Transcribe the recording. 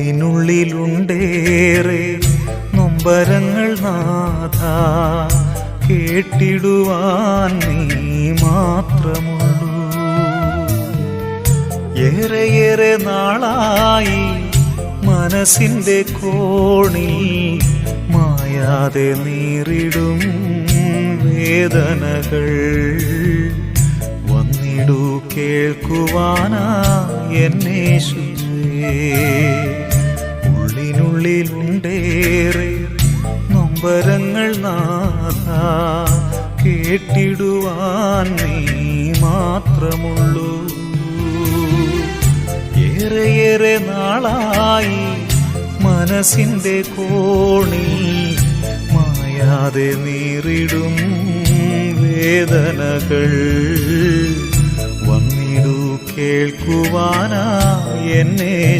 ഉള്ളിനുള്ളിലുണ്ടേറെ നൊമ്പരങ്ങൾ നാഥ, കേട്ടിടുവാൻ നീ മാത്രമുള്ളൂ. ഏറെയേറെ നാളായി മനസ്സിന്റെ കോണിൽ മായാതെ നീറിടും വേദനകൾ. വന്നിടൂ കേൾക്കുവാനാ എന്നേശുവേ. ഉള്ളിനുള്ളിലുണ്ടേറെ നൊമ്പരങ്ങൾ നാഥ, കേട്ടിടുവാൻ നീ മാത്രമുള്ളൂ. ഏറെയേറെ നാളായി മനസ്സിന്റെ കോണിൽ മായാതെ നീറിടും വേദനകൾ. വന്നിടൂ കേൾക്കുവാനാ എന്നെ